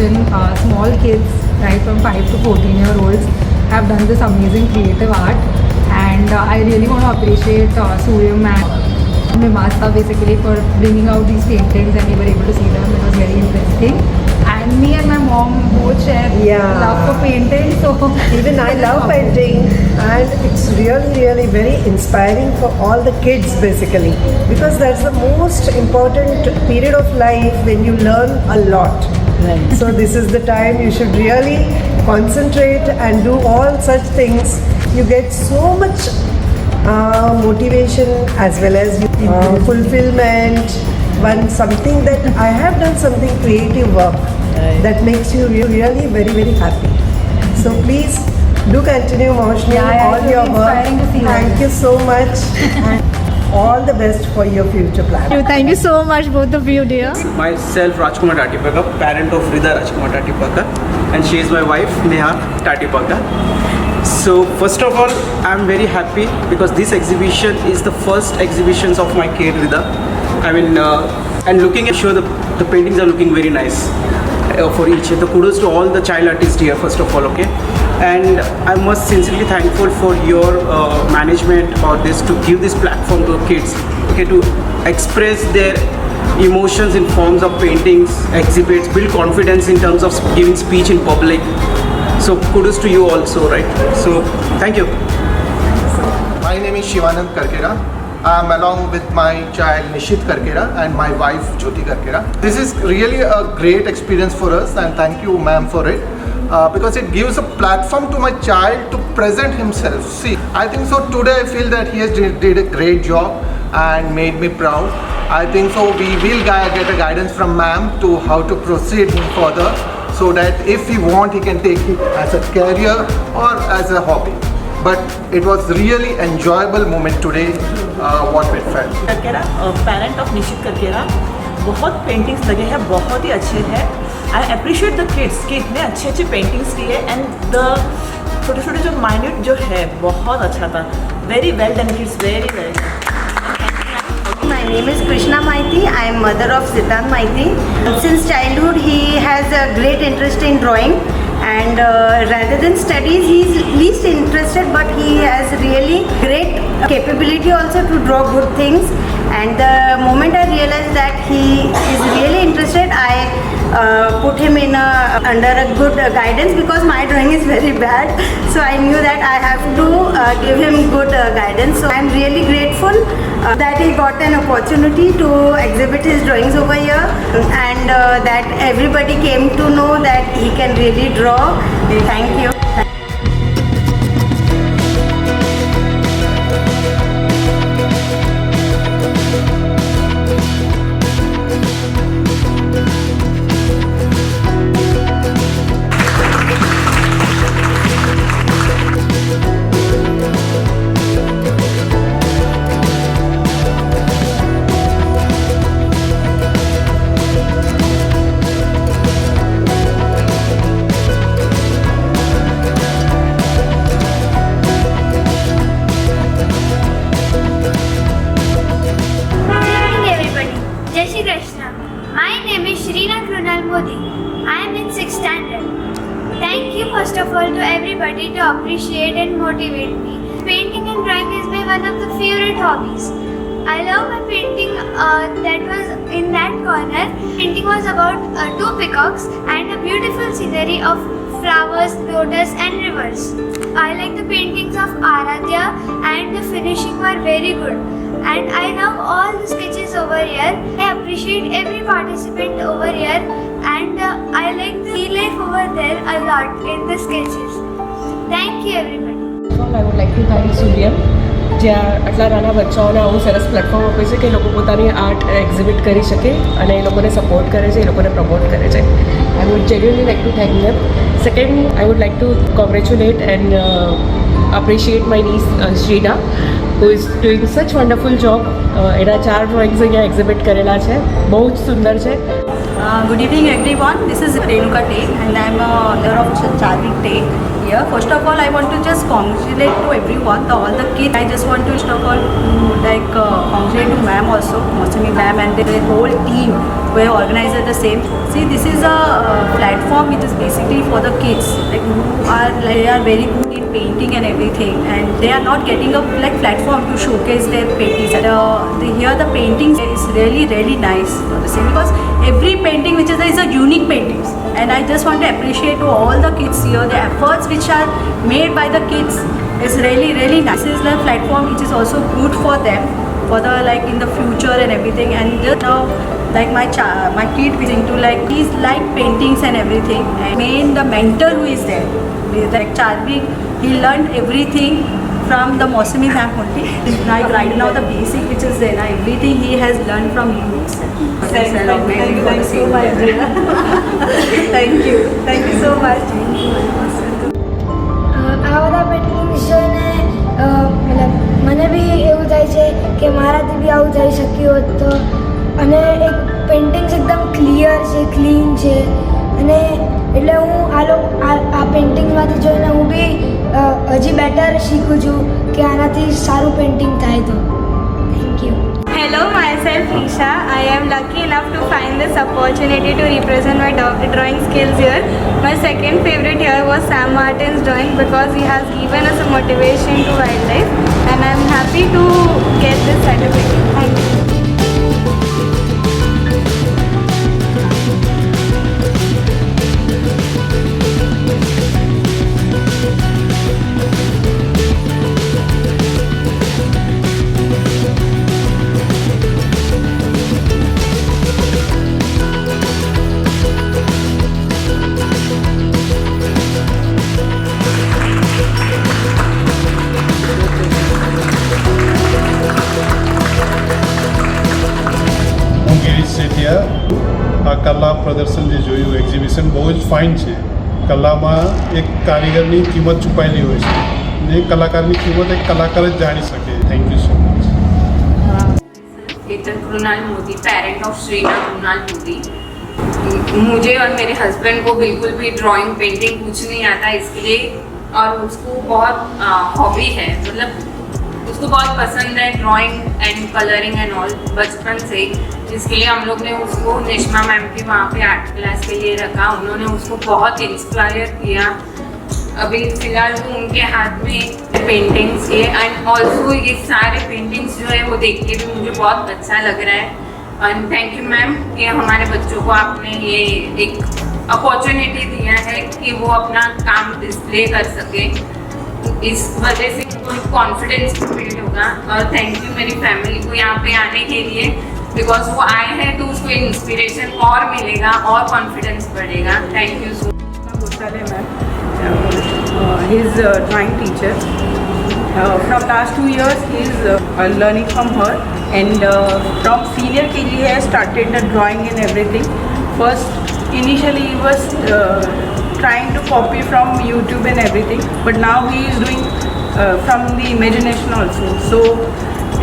generation, small kids, right from 5 to 14-year-olds, have done this amazing creative art. And I really want to appreciate Suryam and Mimasa basically for bringing out these paintings, and we were able to see them. It was very interesting. And me and my mom both share love for painting. So even I love painting, and it's really very inspiring for all the kids basically, because that's the most important period of life when you learn a lot. Right. So this is the time you should really concentrate and do all such things. You get so much motivation as well as fulfillment. When something that I have done something creative work that makes you really very happy. So please do continue, Maushni, all your work. Thank you so much. And all the best for your future plans. Thank you so much, both of you, dear. Myself, Rajkumar Tatipaka, parent of Rida Rajkumar Tatipaka, and she is my wife, Neha Tatipaka. So first of all, I'm very happy because this exhibition is the first exhibitions of my kid Rida. I mean, and looking at sure the paintings are looking very nice for each. The kudos to all the child artists here, first of all, okay. And I must sincerely thankful for your management or this to give this platform to kids, okay, to express their emotions in forms of paintings, exhibits, build confidence in terms of giving speech in public. So kudos to you also, right? So thank you. My name is Shivanand Karkera. I am along with my child Nishit Karkera and my wife Jyoti Karkera. This is really a great experience for us, and thank you ma'am for it, because it gives a platform to my child to present himself. See, I think so today I feel that he has did a great job and made me proud. I think so we will get a guidance from ma'am to how to proceed further, so that if he want he can take it as a career or as a hobby. But it was really enjoyable moment today, what we felt. Karkera, parent of Nishit Karkera, बहुत paintings लगे हैं, बहुत ही अच्छे हैं. I appreciate the kids कि इतने अच्छे paintings किए, एंड द छोटे छोटे जो माइन्यूट जो है बहुत अच्छा था. Very well done kids, very well. My name is Krishna Maiti. I am mother of Siddhant Maiti. Since childhood, he has a great interest in drawing, and rather than studies, he is least interested, but he has really great capability also to draw good things. And the moment I realized that he is really interested, I put him in under a good guidance, because my drawing is very bad. So I knew that I have to give him good guidance. So I am really grateful that he got an opportunity to exhibit his drawings over here, and that everybody came to know that he can really draw. Thank you. First of all, to everybody to appreciate and motivate me. Painting and drawing is my one of the favorite hobbies. I love my painting that was in that corner. Painting was about two peacocks and a beautiful scenery of flowers, lotus and rivers. I like the paintings of Aradhya, and the finishing were very good. And I love all the sketches over here. I appreciate every participant over here, and I like the sea life over there a lot in the sketches. Thank you everybody. I would like to thank Suryam, જ્યાં આટલા નાના બચ્ચાઓને આવું સરસ platform આપે છે કે એ લોકો પોતાની આર્ટ એક્ઝિબિટ કરી શકે અને એ લોકોને સપોર્ટ કરે છે, એ લોકોને પ્રમોટ કરે છે. I would genuinely like to thank them. Second, I would like to congratulate and appreciate my niece Shrina, who is doing such wonderful job. એના 4 ડ્રોઈંગ્સ અહીંયા એક્ઝિબિટ કરેલા છે, બહુ જ સુંદર છે. Good evening everyone, this is Renuka Teg and I am a owner of Charvik Teg. here. First of all, I want to just congratulate to everyone, all the kids. I just want to first of all congratulate to ma'am also, Mosami ma'am, and the whole team who have organized the same. See, this is a platform which is basically for the kids, like they are very good in painting and everything, and they are not getting a platform to showcase their paintings. Here the paintings is really nice for the same, because every painting which is there is a unique paintings, and I just want to appreciate to all the kids here, the efforts which are made by the kids is really nice. This is the platform which is also good for them, for the in the future and everything. And just now, my kid is into he's like paintings and everything, and the mentor who is there is Charvik. He learned everything from the Mosami ma'am only. Right now the basic which is there, everything he has learned from you itself. Thank you so much. Thank you so much. આ બધા paintings જોઈને મને બી એવું થાય છે કે મારાથી બી આવું થઈ શક્યું હોત તો. અને એક પેઇન્ટિંગ્સ એકદમ ક્લિયર છે, ક્લીન છે, અને એટલે હું આ પેઇન્ટિંગમાંથી જોઈને હું બી હજી બેટર શીખું છું કે આનાથી સારું પેઇન્ટિંગ થાય તો. Thank you. Hello, myself Isha. I am lucky enough to find this opportunity to represent my drawing skills here. My second favorite here was Sam Martin's drawing because he has given us a motivation to wildlife, and I am happy to get this certificate. Thank you. આ કલા પ્રદર્શન જે જોયું exhibition બહુ જ fine છે. કલામાં એક કારીગરની કિંમત છુપાયેલી હોય છે, અને એ કલાકારની કિંમત એક કલાકાર જ જાણી શકે. Thank you so much. Krunal Modi, parent of Shreena Krunal Modi. मुझे और मेरे हस्बैंड को बिल्कुल भी ड्राइंग पेंटिंग कुछ नहीं आता, इसलिए और उसको बहुत हॉबी है, मतलब उसको बहुत पसंद है drawing and colouring and all बचपन से. जिसके लिए हम लोग ने उसको निश्मा मैम के वहाँ पे आर्ट क्लास के लिए रखा. उन्होंने उसको बहुत इंस्पायर किया. अभी फिलहाल तो उनके हाथ में पेंटिंग्स है, एंड ऑल्सो ये सारे पेंटिंग्स जो है वो देख के भी मुझे बहुत अच्छा लग रहा है. एंड थैंक यू मैम कि हमारे बच्चों को आपने ये एक अपॉर्चुनिटी दिया है कि वो अपना काम डिस्प्ले कर सके. इस वजह से उनको कॉन्फिडेंस बिल्ड होगा. और थैंक यू मेरी फैमिली को यहाँ पे आने के लिए, बिकॉज वो आए हैं तो उसको इंस्पिरेशन और मिलेगा और कॉन्फिडेंस बढ़ेगा. Thank you so much. Ma'am, he is a drawing teacher. From last 2 years he is learning from her, and from senior KG he has started the drawing and everything. First initially he was trying to copy from YouTube and everything, but now he is doing from the imagination also. So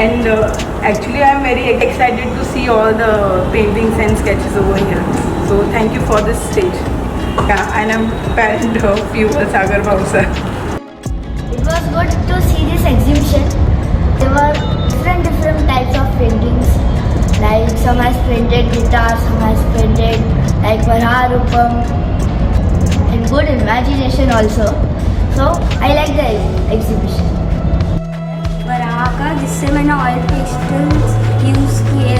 and actually I am very excited to see all the paintings and sketches over here. So thank you for this stage. Yeah, and I'm parent of Yuval Sagar Bausa. It was good to see this exhibition. There were different types of paintings. Like some has painted guitars, some has painted like Vararupam, and good imagination also. So I like the exhibition. Varaha का, जिससे मैंने oil pastels use किए.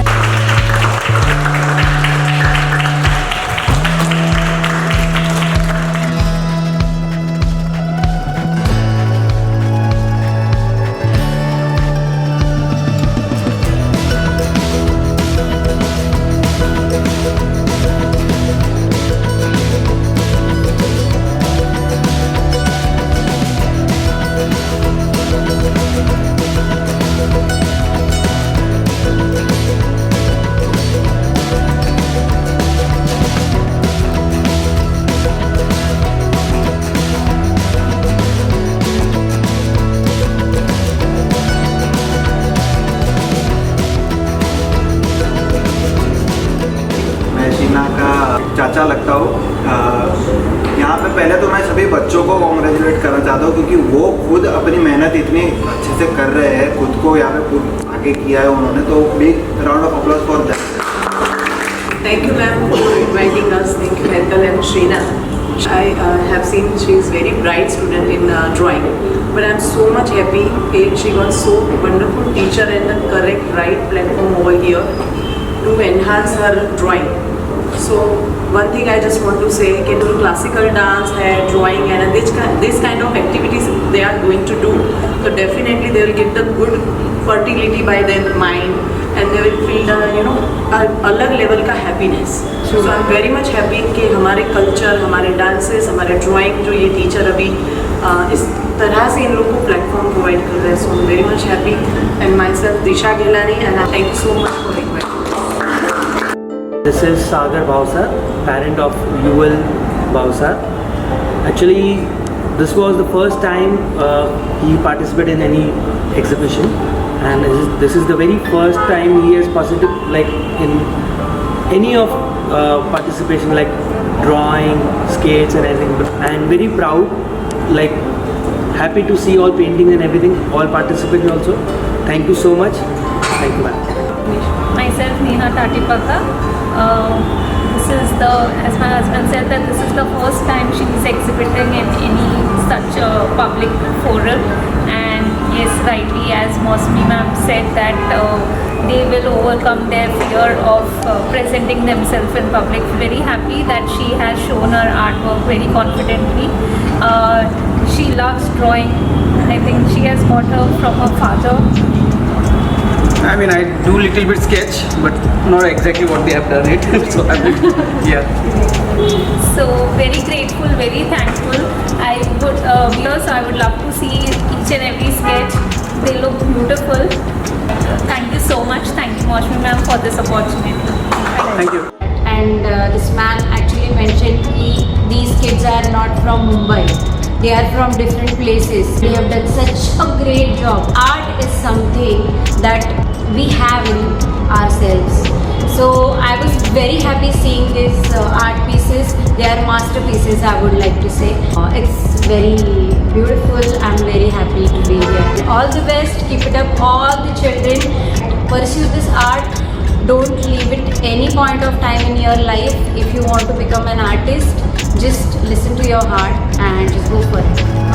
को यहाँ पे आगे किया है उन्होंने, तो big round of applause for that. Thank you, ma'am, for inviting us. Thank you, Hetal and Shrina. I have seen she is very bright student in drawing, but I'm so much happy she got so wonderful teacher and the correct right platform over here to enhance her drawing. So one thing I just want to say कि जो classical dance है, drawing है, and this kind of activities they are going to do, so definitely they will get the good fertility by their mind. And they will feel the अलग level का happiness. So I am very much happy कि हमारे culture, हमारे dances, हमारे drawing जो ये teacher अभी इस तरह से इन लोगों को प्लेटफॉर्म प्रोवाइड कर रहे हैं. So I am very much happy and myself Disha Gilani and I thank you so much for inviting. This is Sagar Bhavsar, parent of Yuval Bhavsar. Actually, this was the first time he participated in any exhibition. And this is the very first time he has participated like in any of participation like drawing, skates and everything. And very proud, like happy to see all painting and everything, all participating also. Thank you so much. Thank you, ma'am. Myself Neha Tatipaka. This is the, as my husband said, that this is the first time she is exhibiting in any such a public forum. And yes, rightly, as Mosmi ma'am said, that they will overcome their fear of presenting themselves in public. Very happy that she has shown her artwork very confidently. She loves drawing. I think she has got her from her father. I mean, I do little bit sketch, but not exactly what they have done it. So I mean, yeah. So very grateful, very thankful. I would love to see each and every sketch. They look beautiful. Thank you so much. Thank you, Moshmi ma'am, for this opportunity. Thank you. And this man actually mentioned these kids are not from Mumbai. They are from different places. They have done such a great job. Art is something that we have in ourselves. So I was very happy seeing these art pieces. They are masterpieces, I would like to say. It's very beautiful. I'm very happy to be here. All the best. Keep it up, all the children. Pursue this art. Don't leave it any point of time in your life. If you want to become an artist, just listen to your heart and just go for it.